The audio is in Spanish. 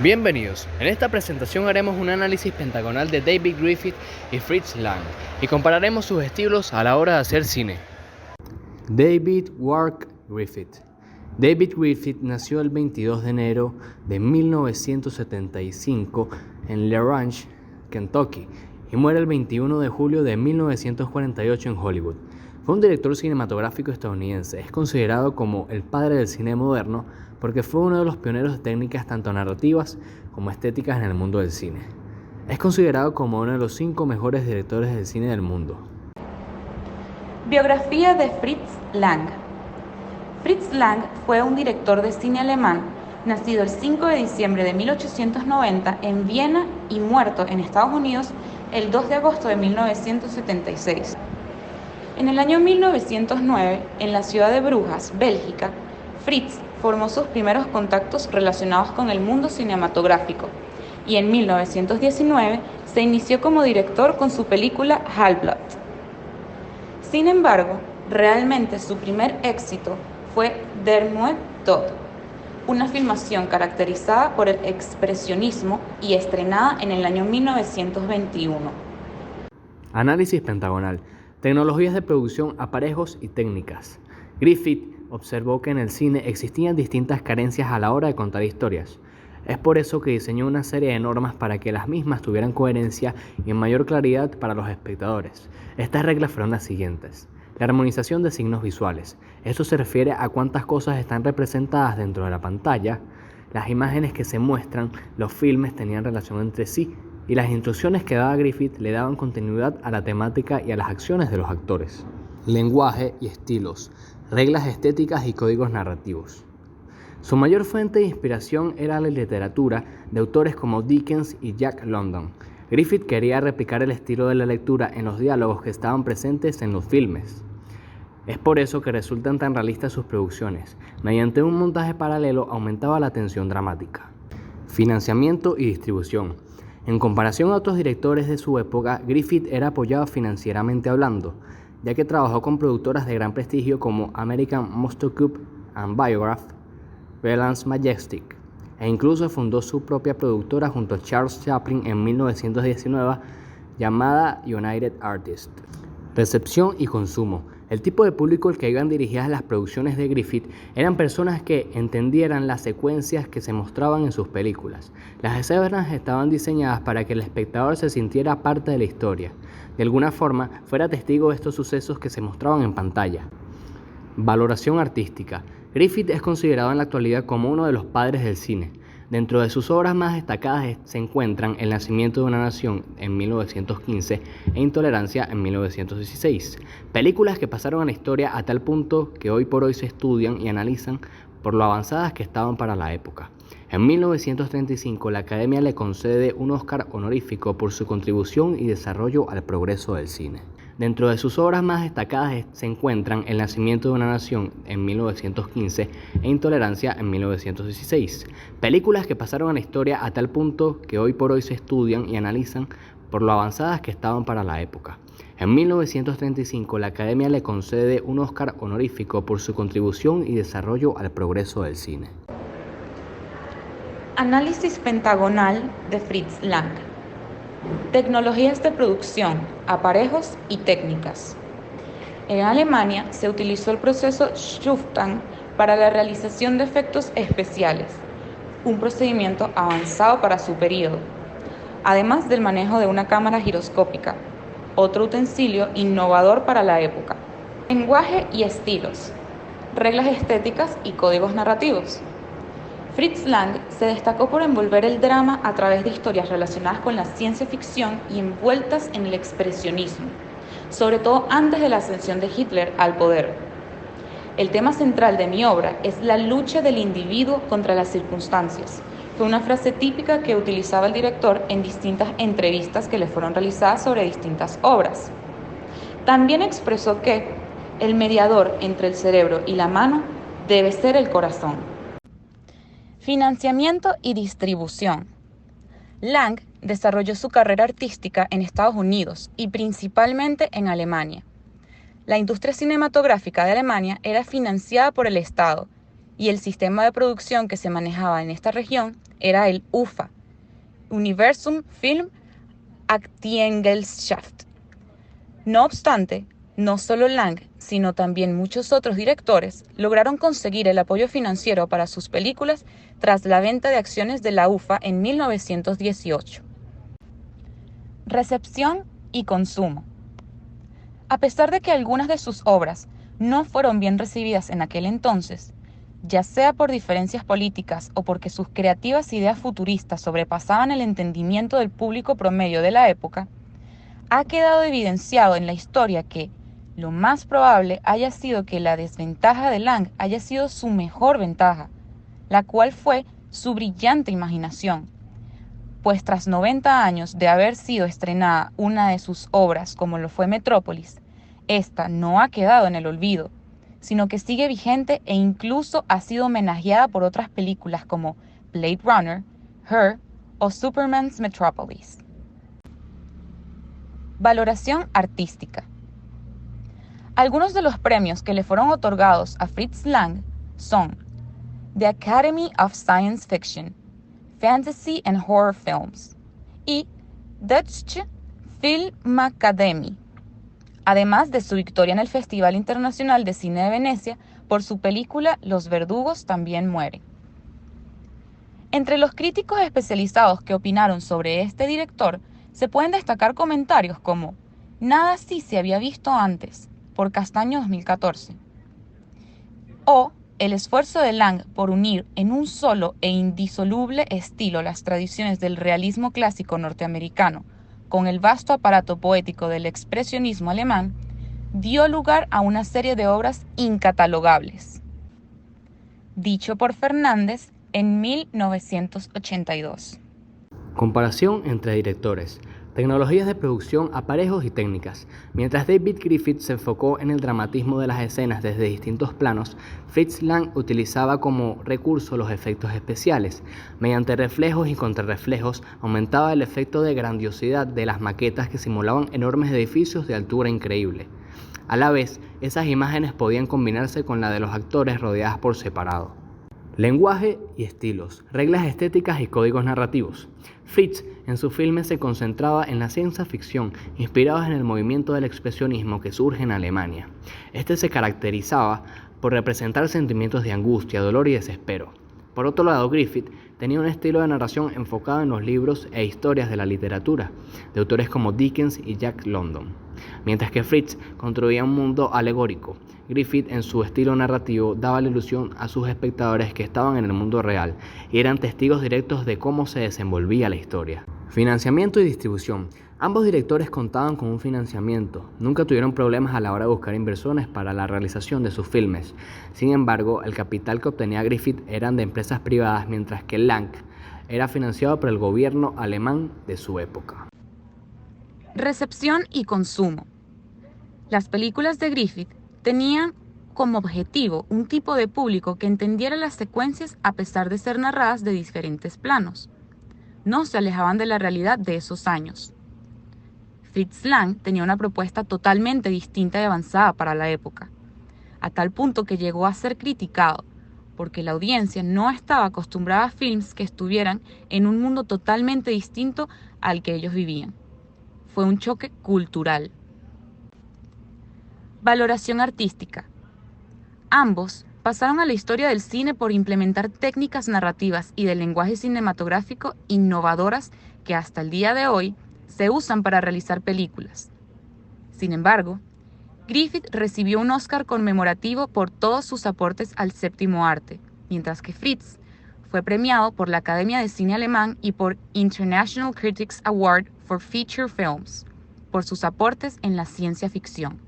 Bienvenidos. En esta presentación haremos un análisis pentagonal de David Griffith y Fritz Lang y compararemos sus estilos a la hora de hacer cine. David Wark Griffith. David Griffith nació el 22 de enero de 1975 en La Ranch, Kentucky, y muere el 21 de julio de 1948 en Hollywood. Fue un director cinematográfico estadounidense. Es considerado como el padre del cine moderno porque fue uno de los pioneros de técnicas tanto narrativas como estéticas en el mundo del cine. Es considerado como uno de los 5 mejores directores de cine del mundo. Biografía de Fritz Lang. Fritz Lang fue un director de cine alemán, nacido el 5 de diciembre de 1890 en Viena y muerto en Estados Unidos el 2 de agosto de 1976. En el año 1909, en la ciudad de Brujas, Bélgica, Fritz formó sus primeros contactos relacionados con el mundo cinematográfico y en 1919 se inició como director con su película Halbblatt. Sin embargo, realmente su primer éxito fue Der Muet Tod, una filmación caracterizada por el expresionismo y estrenada en el año 1921. Análisis pentagonal. Tecnologías de producción, aparejos y técnicas. Griffith observó que en el cine existían distintas carencias a la hora de contar historias. Es por eso que diseñó una serie de normas para que las mismas tuvieran coherencia y mayor claridad para los espectadores. Estas reglas fueron las siguientes. La armonización de signos visuales. Esto se refiere a cuántas cosas están representadas dentro de la pantalla. Las imágenes que se muestran, los filmes tenían relación entre sí y las instrucciones que daba Griffith le daban continuidad a la temática y a las acciones de los actores. Lenguaje y estilos. Reglas estéticas y códigos narrativos. Su mayor fuente de inspiración era la literatura de autores como Dickens y Jack London. Griffith quería replicar el estilo de la lectura en los diálogos que estaban presentes en los filmes. Es por eso que resultan tan realistas sus producciones. Mediante un montaje paralelo aumentaba la tensión dramática. Financiamiento y distribución. En comparación a otros directores de su época, Griffith era apoyado financieramente hablando, ya que trabajó con productoras de gran prestigio como American Mustard and Biograph, Relance Majestic, e incluso fundó su propia productora junto a Charles Chaplin en 1919 llamada United Artists. Recepción y consumo. El tipo de público al que iban dirigidas las producciones de Griffith eran personas que entendieran las secuencias que se mostraban en sus películas. Las escenas estaban diseñadas para que el espectador se sintiera parte de la historia, de alguna forma fuera testigo de estos sucesos que se mostraban en pantalla. Valoración artística. Griffith es considerado en la actualidad como uno de los padres del cine. Dentro de sus obras más destacadas se encuentran El nacimiento de una nación en 1915 e Intolerancia en 1916, películas que pasaron a la historia a tal punto que hoy por hoy se estudian y analizan por lo avanzadas que estaban para la época. En 1935 la Academia le concede un Oscar honorífico por su contribución y desarrollo al progreso del cine. Dentro de sus obras más destacadas se encuentran El nacimiento de una nación en 1915 e Intolerancia en 1916, películas que pasaron a la historia a tal punto que hoy por hoy se estudian y analizan por lo avanzadas que estaban para la época. En 1935 la Academia le concede un Oscar honorífico por su contribución y desarrollo al progreso del cine. Análisis pentagonal de Fritz Lang. Tecnologías de producción, aparejos y técnicas. En Alemania se utilizó el proceso Schuftan para la realización de efectos especiales, un procedimiento avanzado para su periodo, además del manejo de una cámara giroscópica, otro utensilio innovador para la época. Lenguaje y estilos, reglas estéticas y códigos narrativos. Fritz Lang se destacó por envolver el drama a través de historias relacionadas con la ciencia ficción y envueltas en el expresionismo, sobre todo antes de la ascensión de Hitler al poder. El tema central de mi obra es la lucha del individuo contra las circunstancias. Fue una frase típica que utilizaba el director en distintas entrevistas que le fueron realizadas sobre distintas obras. También expresó que el mediador entre el cerebro y la mano debe ser el corazón. Financiamiento y distribución. Lang desarrolló su carrera artística en Estados Unidos y principalmente en Alemania. La industria cinematográfica de Alemania era financiada por el Estado y el sistema de producción que se manejaba en esta región era el UFA, Universum Film Aktiengesellschaft. No obstante, no solo Lang, sino también muchos otros directores lograron conseguir el apoyo financiero para sus películas tras la venta de acciones de la UFA en 1918. Recepción y consumo. A pesar de que algunas de sus obras no fueron bien recibidas en aquel entonces, ya sea por diferencias políticas o porque sus creativas ideas futuristas sobrepasaban el entendimiento del público promedio de la época, ha quedado evidenciado en la historia que lo más probable haya sido que la desventaja de Lang haya sido su mejor ventaja, la cual fue su brillante imaginación, pues tras 90 años de haber sido estrenada una de sus obras como lo fue Metrópolis, esta no ha quedado en el olvido, sino que sigue vigente e incluso ha sido homenajeada por otras películas como Blade Runner, Her o Superman's Metropolis. Valoración artística. Algunos de los premios que le fueron otorgados a Fritz Lang son The Academy of Science Fiction, Fantasy and Horror Films y Deutsche Filmakademie, además de su victoria en el Festival Internacional de Cine de Venecia por su película Los verdugos también mueren. Entre los críticos especializados que opinaron sobre este director, se pueden destacar comentarios como Nada así se había visto antes, por Castaño 2014, o el esfuerzo de Lang por unir en un solo e indisoluble estilo las tradiciones del realismo clásico norteamericano con el vasto aparato poético del expresionismo alemán, dio lugar a una serie de obras incatalogables. Dicho por Fernández en 1982. Comparación entre directores. Tecnologías de producción, aparejos y técnicas. Mientras David Griffith se enfocó en el dramatismo de las escenas desde distintos planos, Fritz Lang utilizaba como recurso los efectos especiales. Mediante reflejos y contrarreflejos, aumentaba el efecto de grandiosidad de las maquetas que simulaban enormes edificios de altura increíble. A la vez, esas imágenes podían combinarse con la de los actores rodeadas por separado. Lenguaje y estilos, reglas estéticas y códigos narrativos. Fritz en su filme se concentraba en la ciencia ficción, inspirados en el movimiento del expresionismo que surge en Alemania. Este se caracterizaba por representar sentimientos de angustia, dolor y desespero. Por otro lado, Griffith tenía un estilo de narración enfocado en los libros e historias de la literatura, de autores como Dickens y Jack London. Mientras que Fritz construía un mundo alegórico, Griffith en su estilo narrativo daba la ilusión a sus espectadores que estaban en el mundo real y eran testigos directos de cómo se desenvolvía la historia. Financiamiento y distribución. Ambos directores contaban con un financiamiento, nunca tuvieron problemas a la hora de buscar inversores para la realización de sus filmes. Sin embargo, el capital que obtenía Griffith eran de empresas privadas, mientras que Lang era financiado por el gobierno alemán de su época. Recepción y consumo. Las películas de Griffith tenían como objetivo un tipo de público que entendiera las secuencias a pesar de ser narradas de diferentes planos. No se alejaban de la realidad de esos años. Fritz Lang tenía una propuesta totalmente distinta y avanzada para la época, a tal punto que llegó a ser criticado, porque la audiencia no estaba acostumbrada a films que estuvieran en un mundo totalmente distinto al que ellos vivían. Fue un choque cultural. Valoración artística. Ambos pasaron a la historia del cine por implementar técnicas narrativas y del lenguaje cinematográfico innovadoras que hasta el día de hoy se usan para realizar películas. Sin embargo, Griffith recibió un Oscar conmemorativo por todos sus aportes al séptimo arte, mientras que Fritz fue premiado por la Academia de Cine Alemán y por International Critics Award for Feature Films por sus aportes en la ciencia ficción.